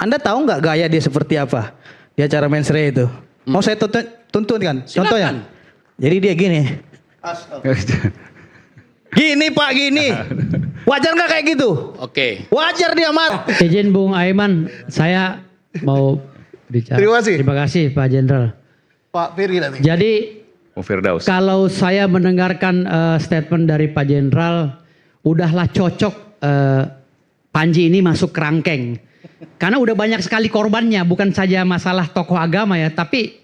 Anda tahu nggak gaya dia seperti apa di acara mensreya itu? Mau saya tuntun kan? Contohnya. Jadi dia gini. Gini Pak, gini. Wajar nggak kayak gitu? Oke. Wajar dia Mat. Izin Bung Aiman, saya mau bicara. Terima kasih. Pak Jenderal. Pak Firly nanti. Jadi Firdaus. kalau saya mendengarkan statement dari Pak Jenderal, udahlah cocok Panji ini masuk kerangkeng. Karena udah banyak sekali korbannya, bukan saja masalah tokoh agama ya, tapi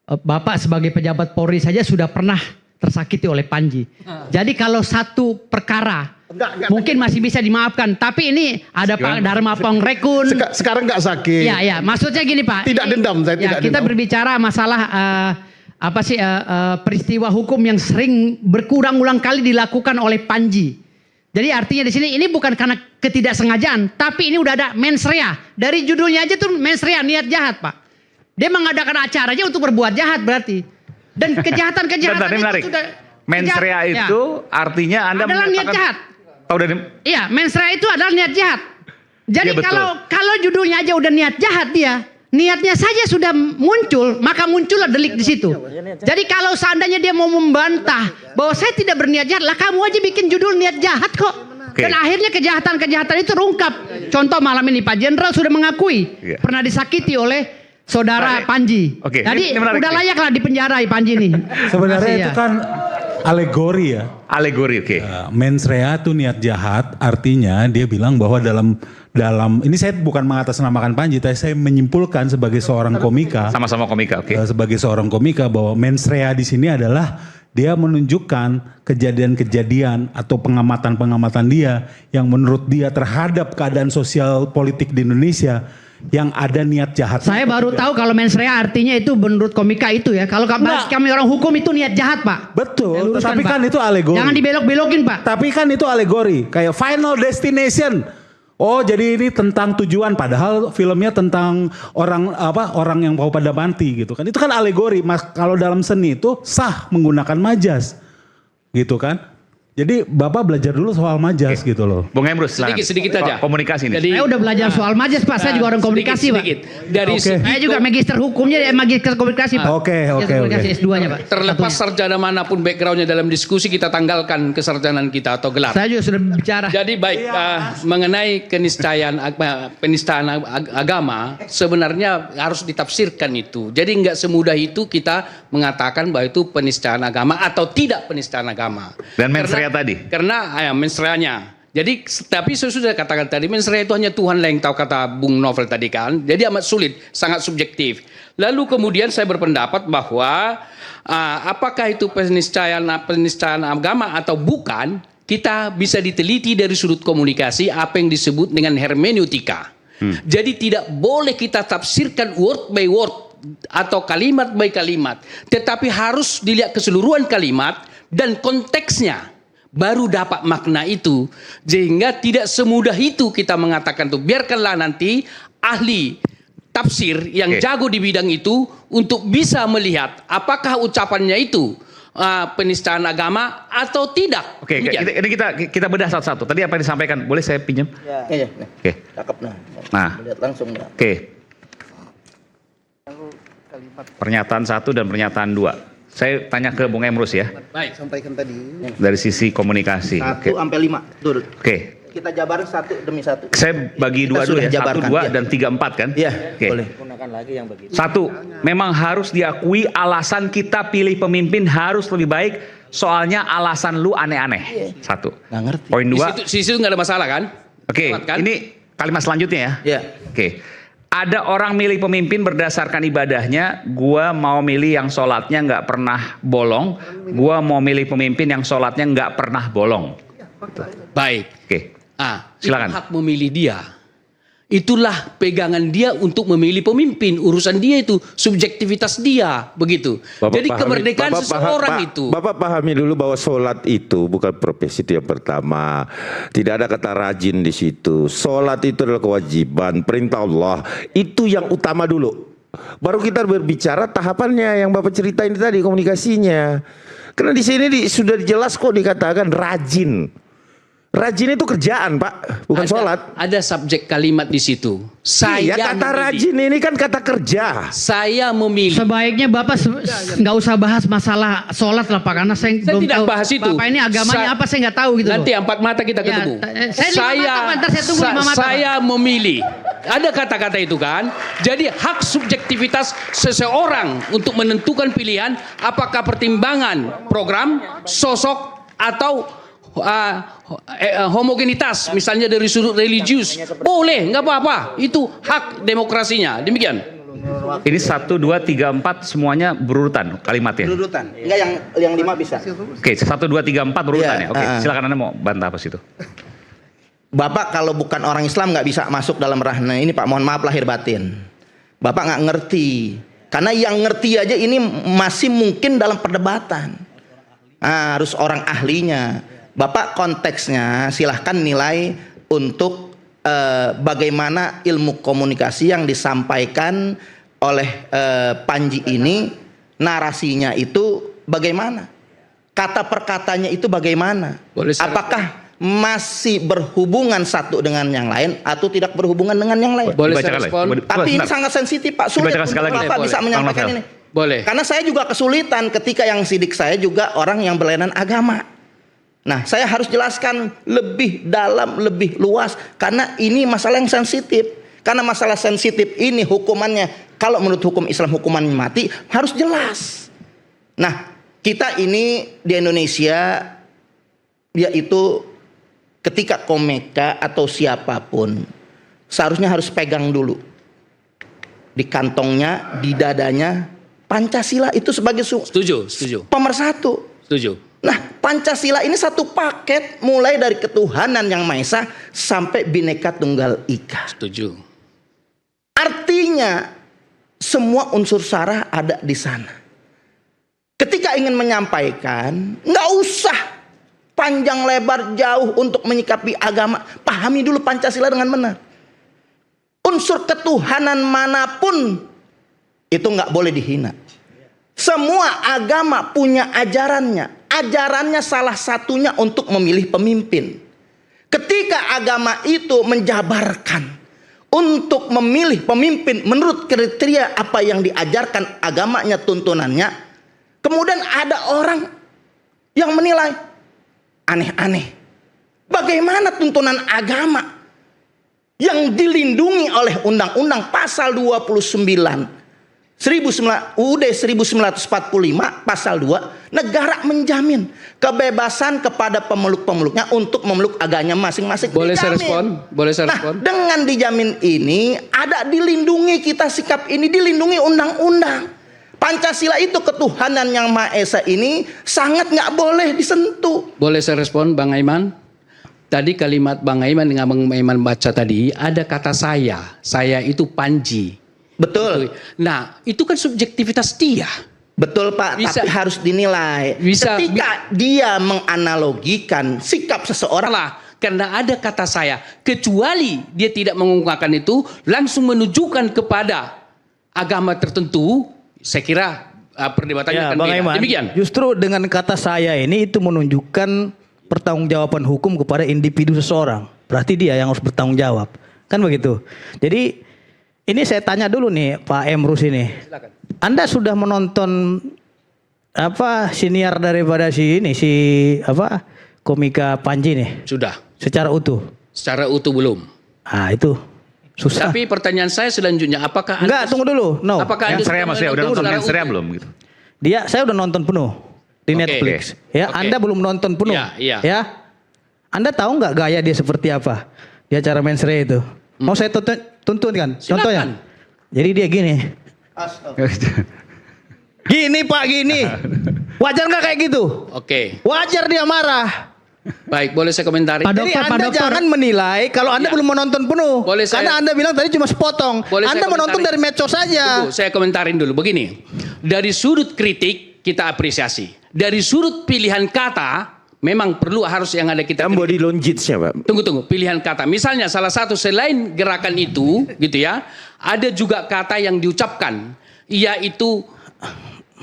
Bapak sebagai pejabat Polri saja sudah pernah tersakiti oleh Panji. Jadi kalau satu perkara mungkin masih bisa dimaafkan, tapi ini ada Pak Dharma Pongrekun. Sekarang nggak sakit. Ya, maksudnya gini Pak. Tidak dendam, saya tidak kita dendam. berbicara masalah peristiwa hukum yang sering berulang-ulang kali dilakukan oleh Panji. Jadi artinya di sini ini bukan karena ketidaksengajaan, tapi ini udah ada mens rea. Dari judulnya aja tuh mens rea, niat jahat Pak. Dia mengadakan acaranya untuk berbuat jahat berarti. Dan kejahatan-kejahatan itu sudah mens rea itu artinya Anda adalah niat jahat. Tahu dari Iya, mens rea itu adalah niat jahat. Jadi Iya, betul. kalau judulnya aja udah niat jahat dia, niatnya saja sudah muncul, maka muncullah delik di situ. Jadi kalau seandainya dia mau membantah bahwa saya tidak berniat jahat, lah kamu aja bikin judul niat jahat kok. Oke. Dan akhirnya kejahatan-kejahatan itu terungkap. Contoh malam ini Pak Jenderal sudah mengakui pernah disakiti oleh saudara Panji. Oke, Jadi ini menarik udah nih. layaklah dipenjarai Panji ini. Sebenarnya Makasih itu ya. kan alegori ya. alegori, oke. Mens rea itu niat jahat, artinya dia bilang bahwa dalam ini saya bukan mengatasnamakan Panji, tapi saya menyimpulkan sebagai seorang komika, Sama-sama komika, oke. sebagai seorang komika bahwa mens rea di sini adalah dia menunjukkan kejadian-kejadian atau pengamatan-pengamatan dia yang menurut dia terhadap keadaan sosial politik di Indonesia yang ada niat jahat. Saya baru tahu kalau mens rea artinya itu menurut komika itu ya. Kalau kami orang hukum itu niat jahat Pak. Betul, Ya, luruskan, tapi Pak. kan itu alegori. Jangan dibelok-belokin Pak. Tapi kan itu alegori, kayak Final Destination. Oh, jadi ini tentang tujuan, padahal filmnya tentang orang yang mau pada mati gitu kan. Itu kan alegori. Mas, kalau dalam seni itu sah menggunakan majas. Gitu kan? Jadi Bapak belajar dulu soal majas gitu loh. Bung Emrus, silakan. Sedikit aja. Komunikasi nih. Jadi Saya udah belajar soal majas Pak. Saya juga orang komunikasi sedikit. Dari Oke. Pak. Saya juga magister hukumnya, magister komunikasi Pak. Oke. Magister komunikasi S2-nya Pak. terlepas Satunya. sarjana manapun backgroundnya dalam diskusi, kita tanggalkan kesarjanaan kita atau gelar. Saya juga sudah bicara. Jadi baik, mengenai penistaan agama sebenarnya harus ditafsirkan itu. Jadi nggak semudah itu kita mengatakan bahwa itu penistaan agama atau tidak penistaan agama. Dan mens rea tadi. Karena mens reanya. Jadi tapi saya sudah katakan tadi, mens rea itu hanya Tuhan lah yang tahu, kata Bung Novel tadi kan. Jadi amat sulit, sangat subjektif. Lalu kemudian saya berpendapat bahwa apakah itu penistaan agama atau bukan, kita bisa diteliti dari sudut komunikasi apa yang disebut dengan hermeneutika. Jadi tidak boleh kita tafsirkan word by word atau kalimat by kalimat, tetapi harus dilihat keseluruhan kalimat dan konteksnya, baru dapat makna itu. Sehingga tidak semudah itu kita mengatakan tuh, biarkanlah nanti ahli tafsir yang jago di bidang itu untuk bisa melihat apakah ucapannya itu penistaan agama atau tidak. Oke, Demikian. ini kita bedah satu-satu. Tadi apa yang disampaikan? Boleh saya pinjam? Iya. Oke. Cakep nah. Nah. Lihat langsung nah. Oke. Pernyataan 1 dan pernyataan 2. Saya tanya ke Bung Emrus ya, Baik. Sampaikan tadi. dari sisi komunikasi. 1 Oke. sampai 5. Tuh. Oke. Kita jabarin 1 demi 1. Saya bagi Kita 2 dulu sudah ya. 1, jabarkan, 2 iya. dan 3, 4 kan? Iya, Oke. boleh. 1, memang harus diakui alasan kita pilih pemimpin harus lebih baik, soalnya alasan lu aneh-aneh. 1. Nggak ngerti. Poin Di 2. situ nggak ada masalah kan? Oke, Lewat kan? ini kalimat selanjutnya ya. Iya. Oke. Ada orang milih pemimpin berdasarkan ibadahnya, gua mau milih yang sholatnya nggak pernah bolong, gua mau milih pemimpin yang sholatnya nggak pernah bolong. Baik. Oke. Silakan. Itu hak memilih dia. Itulah pegangan dia untuk memilih pemimpin. Urusan dia itu, subjektivitas dia, begitu. Jadi kemerdekaan seseorang itu. Bapak pahami dulu bahwa sholat itu bukan profesi itu yang pertama. Tidak ada kata rajin di situ. Sholat itu adalah kewajiban, perintah Allah. Itu yang utama dulu. Baru kita berbicara tahapannya yang Bapak ceritain tadi, komunikasinya. Karena di sini sudah jelas kok dikatakan rajin. Rajin itu kerjaan, Pak, bukan sholat. Ada subjek kalimat di situ. Saya Iya, kata memilih. rajin ini kan kata kerja. Saya memilih. Sebaiknya Bapak nggak usah bahas masalah sholat lah Pak, karena saya belum tidak tahu bahas itu. Bapak ini agamanya apa saya nggak tahu gitu loh. Nanti empat mata kita Ya, ketemu. saya lima mata, Pak. Ntar saya tunggu lima mata, Pak. Saya memilih. Ada kata-kata itu kan. Jadi hak subjektivitas seseorang untuk menentukan pilihan apakah pertimbangan program, sosok atau homogenitas, misalnya dari sudut religius, boleh, nggak apa-apa. Itu hak demokrasinya. Demikian. Ini 1, 2, 3, 4 semuanya berurutan kalimatnya. Berurutan. Enggak yang 5 bisa. Oke, 1, 2, 3, 4 berurutan Iya, ya. Oke, silakan Anda mau bantah apa situ. Bapak kalau bukan orang Islam nggak bisa masuk dalam ranah ini, Pak. Mohon maaf lahir batin. Bapak nggak ngerti. Karena yang ngerti aja ini masih mungkin dalam perdebatan. Harus orang ahlinya. Bapak konteksnya silahkan nilai untuk bagaimana ilmu komunikasi yang disampaikan oleh Panji ini, narasinya itu bagaimana, kata perkatanya itu bagaimana, apakah masih berhubungan satu dengan yang lain atau tidak berhubungan dengan yang lain. Boleh saya Dibacakan lagi. respon? Tapi ini sangat sensitif, Pak. Sulit Dibacakan sekali untuk lagi. Bapak Boleh. bisa menyampaikan Bang ini. Boleh. Karena saya juga kesulitan ketika yang sidik saya juga orang yang berlainan agama. Nah, saya harus jelaskan lebih dalam, lebih luas. Karena ini masalah yang sensitif. Karena masalah sensitif ini hukumannya, kalau menurut hukum Islam hukuman mati, harus jelas. Nah, kita ini di Indonesia, yaitu ketika komika atau siapapun, seharusnya harus pegang dulu. Di kantongnya, di dadanya, Pancasila itu sebagai Setuju. pemersatu. Setuju. Nah, Pancasila ini satu paket mulai dari ketuhanan yang Maha Esa sampai Bhinneka Tunggal Ika. Setuju. Artinya semua unsur sara ada di sana. Ketika ingin menyampaikan, nggak usah panjang lebar jauh untuk menyikapi agama. Pahami dulu Pancasila dengan benar. Unsur ketuhanan manapun itu nggak boleh dihina. Semua agama punya ajarannya. Ajarannya salah satunya untuk memilih pemimpin. Ketika agama itu menjabarkan untuk memilih pemimpin menurut kriteria apa yang diajarkan agamanya, tuntunannya, kemudian ada orang yang menilai aneh-aneh. Bagaimana tuntunan agama yang dilindungi oleh Undang-Undang Pasal 29 UUD 1945 pasal 2, negara menjamin kebebasan kepada pemeluk-pemeluknya untuk memeluk agamanya masing-masing. Boleh saya Dijamin. respon? Boleh saya Nah, respon? dengan dijamin ini ada dilindungi, kita sikap ini dilindungi undang-undang. Pancasila itu ketuhanan yang Maha Esa ini sangat nggak boleh disentuh. Boleh saya respon, Bang Aiman? Tadi kalimat Bang Aiman dengan Bang Aiman baca tadi ada kata saya. Saya itu Panji. Betul. Nah, itu kan subjektivitas dia. Betul Pak, Bisa- tapi harus dinilai. Ketika dia menganalogikan sikap seseorang, Salah, karena ada kata saya. Kecuali dia tidak mengungkapkan itu, langsung menunjukkan kepada agama tertentu, saya kira perdebatannya Ya, akan Bang beda. Aiman, Demikian. justru dengan kata saya ini itu menunjukkan pertanggungjawaban hukum kepada individu seseorang. Berarti dia yang harus bertanggung jawab. Kan begitu. Jadi ini saya tanya dulu nih Pak Emrus ini. Silakan. Anda sudah menonton siniar daripada si komika Panji nih Sudah. secara utuh? Secara utuh belum. Ah, itu susah. Tapi pertanyaan saya selanjutnya, apakah Anda... Enggak, tunggu dulu. No. Apakah Yang Anda Seria maksudnya udah nonton secara yang Seria utuh? belum gitu. Saya udah nonton penuh di Oke. Netflix. Ya, Oke. Anda belum nonton penuh. Iya. Ya. Anda tahu nggak gaya dia seperti apa? Di acara mensre itu. Mau saya tuntun kan? Silakan. Contohnya. Jadi dia gini. Gini Pak, gini. Wajar nggak kayak gitu? Oke. Wajar dia marah. Baik, boleh saya komentari? Pak Jadi Dokter, Pak Anda Dokter. jangan menilai kalau Anda Ya. belum menonton penuh. Boleh saya- Karena Anda bilang tadi cuma sepotong. Boleh saya Anda menonton komentari? dari medsos saja. Tunggu, saya komentarin dulu. Begini, dari sudut kritik kita apresiasi. Dari sudut pilihan kata, memang perlu harus yang ada kita Kan body longitsnya, Pak. Tunggu, pilihan kata. Misalnya salah satu selain gerakan itu, gitu ya, ada juga kata yang diucapkan, yaitu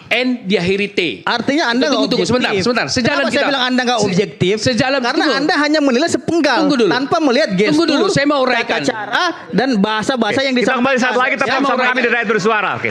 N diakhiri T. Artinya Anda nggak objektif. Sebentar. Sejalan Kenapa saya bilang Anda nggak objektif? Sejalan karena tunggu. Anda hanya menilai sepenggal Tunggu dulu. tanpa melihat gestur, Tunggu dulu, saya mau uraikan. tata cara dan bahasa-bahasa yang Kita disampaikan. kembali saat lagi tetap Saya mau bersama kami uraikan. di Rakyat Bersuara. Oke.